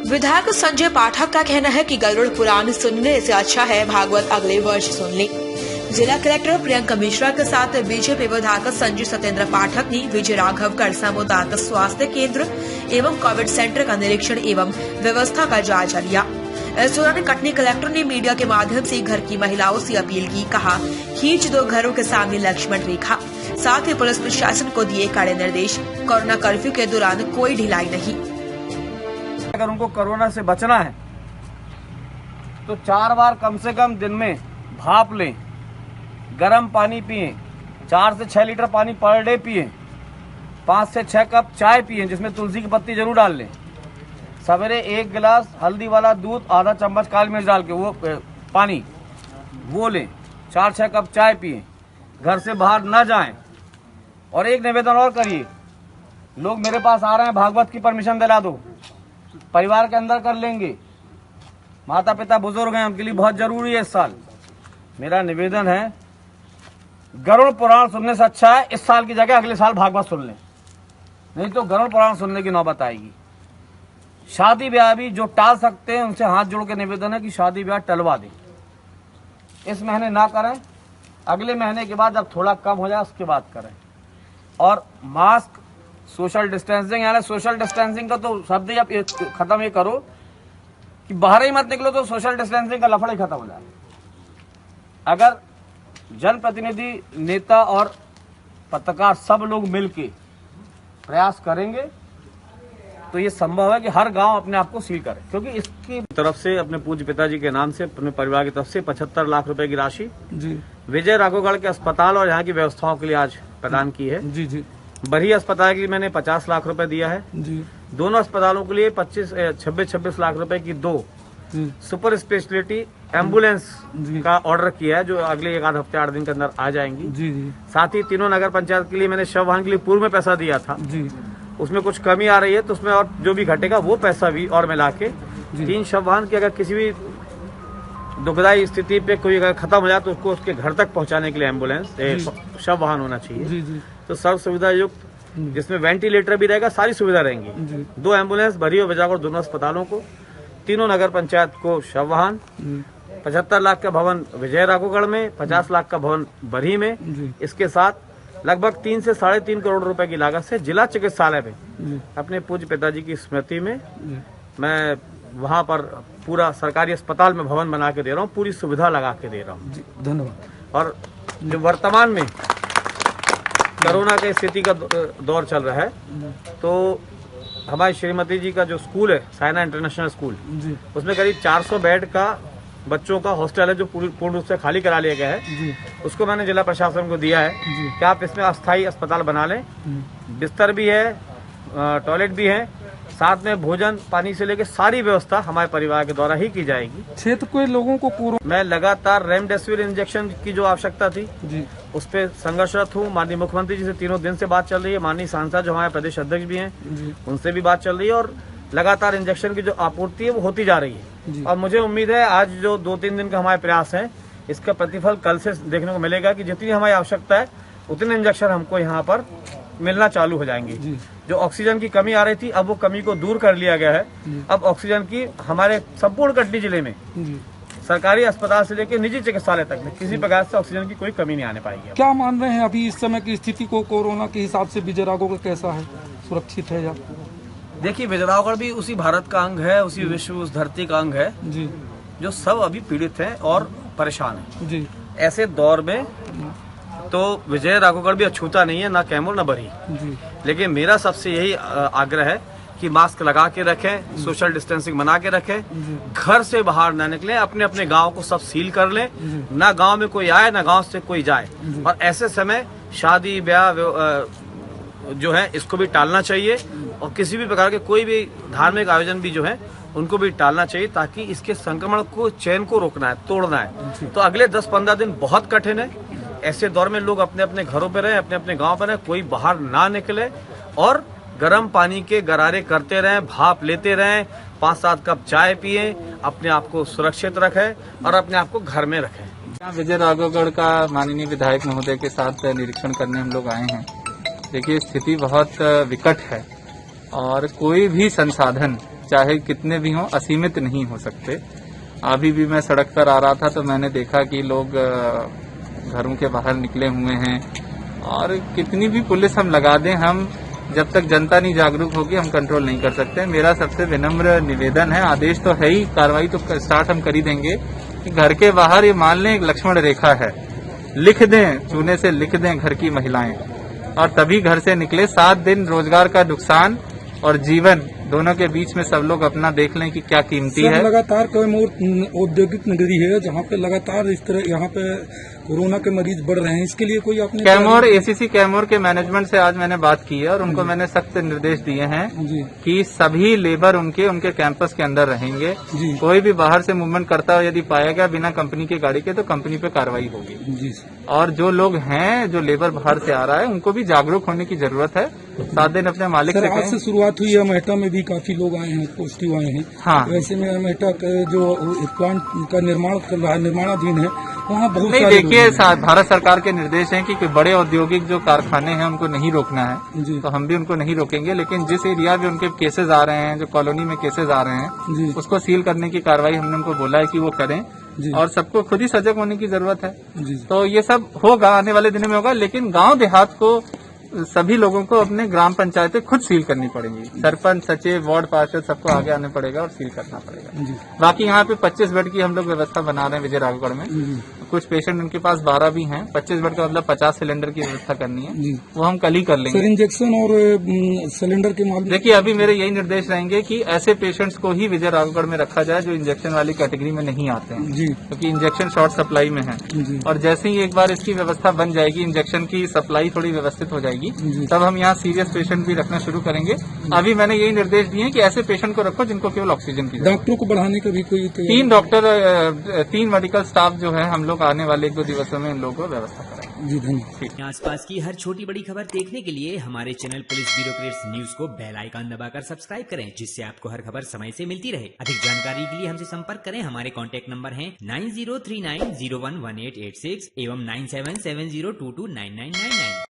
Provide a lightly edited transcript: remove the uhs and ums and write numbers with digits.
विधायक संजय पाठक का कहना है कि गरुड़ पुराण सुनने से अच्छा है भागवत अगले वर्ष सुन ले। जिला कलेक्टर प्रियंका मिश्रा के साथ बीजेपी विधायक संजय सत्येंद्र पाठक ने विजय राघवगढ़ सामुदायिक स्वास्थ्य केंद्र एवं कोविड सेंटर का निरीक्षण एवं व्यवस्था का जायजा लिया। इस दौरान कटनी कलेक्टर ने मीडिया के माध्यम से घर की महिलाओं से अपील की, कहा खींच दो घरों के सामने लक्ष्मण रेखा। साथ ही पुलिस प्रशासन को दिए कड़े निर्देश, कोरोना कर्फ्यू के दौरान कोई ढिलाई नहीं। अगर उनको कोरोना से बचना है तो 4 बार कम से कम दिन में भाप लें, गर्म पानी पिएं, 4 से 6 लीटर पानी पर डे पिएं, 5 से 6 कप चाय पिएं जिसमें तुलसी की पत्ती जरूर डाल लें। सवेरे 1 गिलास हल्दी वाला दूध, आधा चम्मच काली मिर्च डाल के वो पानी वो लें, 4-6 कप चाय पिएं, घर से बाहर न जाएं। और एक निवेदन और करिए, लोग मेरे पास आ रहे हैं भागवत की परमिशन दिला दो, परिवार के अंदर कर लेंगे। माता पिता बुजुर्ग हैं, उनके लिए बहुत जरूरी है इस साल। मेरा निवेदन है, गरुड़ पुराण सुनने से अच्छा है इस साल की जगह अगले साल भागवत सुन लें, नहीं तो गरुड़ पुराण सुनने की नौबत आएगी। शादी ब्याह भी जो टाल सकते हैं उनसे हाथ जोड़ के निवेदन है कि शादी ब्याह टलवा दें, इस महीने ना करें, अगले महीने के बाद जब थोड़ा कम हो जाए उसके बाद करें। और मास्क, सोशल डिस्टेंसिंग, यानी सोशल डिस्टेंसिंग का तो शब्द ही आप खत्म ये करो कि बाहर ही मत निकलो तो सोशल डिस्टेंसिंग का लफड़ा ही खत्म हो जाए। अगर जनप्रतिनिधि, नेता और पत्रकार सब लोग मिलके प्रयास करेंगे तो ये संभव है कि हर गांव अपने आप को सील करे, क्योंकि इसकी तरफ से अपने पूज्य पिताजी के नाम से अपने परिवार की तरफ से 75 लाख रुपए की राशि विजय राघवगढ़ के अस्पताल और यहाँ की व्यवस्थाओं के लिए आज प्रदान की है। जी। बरही अस्पताल के लिए मैंने 50 लाख रुपए दिया है जी। दोनों अस्पतालों के लिए 26 लाख रुपए की 2 सुपर स्पेशलिटी एम्बुलेंस का ऑर्डर किया है, जो अगले 1 आध हफ्ते 8 दिन के अंदर आ जाएंगी। जी। साथ ही तीनों नगर पंचायत के लिए मैंने शव वाहन के लिए पूर्व में पैसा दिया था जी। उसमें कुछ कमी आ रही है तो उसमें और जो भी घटेगा वो पैसा भी और मिला के 3 शव वाहन की अगर किसी भी दुखदायी स्थिति पे कोई अगर खत्म हो जाए तो उसको उसके घर तक पहुंचाने के लिए एम्बुलेंस शव वाहन होना चाहिए। जी। तो सर्व सुविधा युक्त, जिसमें वेंटिलेटर भी रहेगा, सारी सुविधा रहेंगी। 2 एम्बुलेंस बरही और विजयगढ़ दोनों अस्पतालों को, तीनों नगर पंचायत को शव वाहन, 75 लाख का भवन विजय राघवगढ़ में, 50 लाख का भवन बरही में। इसके साथ लगभग 3 से 3.5 करोड़ रुपए की लागत से जिला चिकित्सालय में अपने पूज्य पिताजी की स्मृति में मैं वहां पर पूरा सरकारी अस्पताल में भवन बना के दे रहा हूँ, पूरी सुविधा लगा के दे रहा हूँ। धन्यवाद। और जो वर्तमान में कोरोना की स्थिति का दौर चल रहा है तो हमारी श्रीमती जी का जो स्कूल है, साइना इंटरनेशनल स्कूल, उसमें करीब 400 बेड का बच्चों का हॉस्टल है जो पूर्ण रूप से खाली करा लिया गया है। उसको मैंने जिला प्रशासन को दिया है कि आप इसमें अस्थायी अस्पताल बना लें। बिस्तर भी है, टॉयलेट भी है, साथ में भोजन पानी से लेकर सारी व्यवस्था हमारे परिवार के द्वारा ही की जाएगी। क्षेत्र के लोगों को मैं लगातार रेमडेसिविर इंजेक्शन की जो आवश्यकता थी उस पर संघर्षरत हूँ। माननीय मुख्यमंत्री जी से 3 दिन से बात चल रही है, माननीय सांसद जो हमारे प्रदेश अध्यक्ष भी हैं उनसे भी बात चल रही है और लगातार इंजेक्शन की जो आपूर्ति है वो होती जा रही है। और मुझे उम्मीद है आज जो 2-3 दिन का हमारे प्रयास है इसका प्रतिफल कल से देखने को मिलेगा कि जितनी हमारी आवश्यकता है उतने इंजेक्शन हमको यहाँ पर मिलना चालू हो जाएंगे। जो ऑक्सीजन की कमी आ रही थी अब वो कमी को दूर कर लिया गया है। अब ऑक्सीजन की हमारे संपूर्ण कटनी जिले में सरकारी अस्पताल से लेकर निजी चिकित्सालय तक में किसी प्रकार से ऑक्सीजन की कोई कमी नहीं आने पाएगी। क्या मान रहे हैं अभी इस समय की स्थिति को कोरोना के हिसाब से विजय राघवगढ़ कैसा है, सुरक्षित है या? देखिए, विजय राघवगढ़ भी उसी भारत का अंग है, उसी विश्व उस धरती का अंग है जो सब अभी पीड़ित हैं और परेशान हैं। ऐसे दौर में तो विजय राघवगढ़ भी अछूता नहीं है, ना कैमूर ना बरही। लेकिन मेरा सबसे यही आग्रह है कि मास्क लगा के रखें, सोशल डिस्टेंसिंग बना के रखें, घर से बाहर ना निकलें, अपने अपने गांव को सब सील कर लें, ना गांव में कोई आए ना गांव से कोई जाए। और ऐसे समय शादी ब्याह जो है इसको भी टालना चाहिए और किसी भी प्रकार के कोई भी धार्मिक आयोजन भी जो है उनको भी टालना चाहिए, ताकि इसके संक्रमण को, चैन को रोकना है, तोड़ना है। तो अगले 10-15 दिन बहुत कठिन है। ऐसे दौर में लोग अपने अपने घरों पे रहें, अपने अपने गांव पे रहें, कोई बाहर ना निकले और गर्म पानी के गरारे करते रहें, भाप लेते रहें, 5-7 कप चाय पिएं, अपने आप को सुरक्षित रखें और अपने आप को घर में रखें। यहाँ विजय राघवगढ़ का माननीय विधायक महोदय के साथ निरीक्षण करने हम लोग आए हैं। देखिए, स्थिति बहुत विकट है और कोई भी संसाधन चाहे कितने भी हों असीमित नहीं हो सकते। अभी भी मैं सड़क पर आ रहा था तो मैंने देखा कि लोग घरों के बाहर निकले हुए हैं और कितनी भी पुलिस हम लगा दें, हम जब तक जनता नहीं जागरूक होगी हम कंट्रोल नहीं कर सकते। मेरा सबसे विनम्र निवेदन है, आदेश तो है ही, कार्रवाई तो स्टार्ट हम कर ही देंगे कि घर के बाहर ये मान लें एक लक्ष्मण रेखा है, लिख दें, चूने से लिख दें घर की महिलाएं, और तभी घर से निकले। 7 दिन रोजगार का नुकसान और जीवन दोनों के बीच में सब लोग अपना देख लें कि क्या कीमती है। लगातार कैमूर औद्योगिक नगरी है जहाँ पे लगातार इस तरह यहाँ पे कोरोना के मरीज बढ़ रहे हैं, इसके लिए कोई आपने कैमूर एसीसी कैमूर के मैनेजमेंट से आज मैंने बात की है और उनको मैंने सख्त निर्देश दिए हैं कि सभी लेबर उनके कैंपस के अंदर रहेंगे। कोई भी बाहर से मूवमेंट करता हो यदि पाया गया बिना कंपनी की गाड़ी के तो कंपनी पे कार्रवाई होगी। और जो लोग हैं, जो लेबर बाहर से आ रहा है, उनको भी जागरूक होने की जरूरत है। 7 दिन अपने मालिक से आज से शुरुआत हुई है, मेहटा में भी काफी लोग आए हैं, पॉजिटिव आए हैं। हाँ, वैसे में मेहटा जो प्लांट का निर्माण कर रहा है, निर्माणाधीन है, वहाँ बहुत नहीं। देखिए, भारत सरकार के निर्देश हैं कि बड़े औद्योगिक जो कारखाने हैं उनको नहीं रोकना है, तो हम भी उनको नहीं रोकेंगे। लेकिन जिस एरिया में उनके केसेस आ रहे हैं, जो कॉलोनी में केसेस आ रहे हैं, उसको सील करने की कार्रवाई हमने उनको बोला है कि वो करें और सबको खुद ही सजग होने की जरूरत है। तो ये सब होगा, आने वाले दिनों में होगा। लेकिन गांव देहात को सभी लोगों को अपने ग्राम पंचायतें खुद सील करनी पड़ेंगी। सरपंच, सचिव, वार्ड पार्षद सबको आगे आने पड़ेगा और सील करना पड़ेगा। बाकी यहाँ पे 25 बेड की हम लोग व्यवस्था बना रहे हैं विजय राघवगढ़ में। कुछ पेशेंट उनके पास 12 भी हैं। 25 बेड का मतलब 50 सिलेंडर की व्यवस्था करनी है, वो हम कल ही कर लेंगे। सर, इंजेक्शन और सिलेंडर के मामले देखिए, अभी मेरे यही निर्देश रहेंगे कि ऐसे पेशेंट्स को ही विजय राघवगढ़ में रखा जाए जो इंजेक्शन वाली कैटेगरी में नहीं आते हैं, क्योंकि इंजेक्शन शॉर्ट सप्लाई में है। और जैसे ही एक बार इसकी व्यवस्था बन जाएगी, इंजेक्शन की सप्लाई थोड़ी व्यवस्थित हो जाएगी, तब हम यहाँ सीरियस पेशेंट भी रखना शुरू करेंगे। अभी मैंने यही निर्देश दिए हैं कि ऐसे पेशेंट को रखो जिनको केवल ऑक्सीजन की। डॉक्टरों को बढ़ाने का भी कोई 3 डॉक्टर, 3 मेडिकल स्टाफ जो है हम लोग आने वाले 1-2 दिवसों में इन लोगों को व्यवस्था करेंगे। जी, धन्यवाद। आसपास की हर छोटी बड़ी खबर देखने के लिए हमारे चैनल पुलिस ब्यूरोक्रेट्स न्यूज को बेल आइकन दबाकर सब्सक्राइब करें, जिससे आपको हर खबर समय से मिलती रहे। अधिक जानकारी के लिए हमसे संपर्क करें। हमारे कॉन्टैक्ट नंबर हैं 9039011886 एवं 9770229999।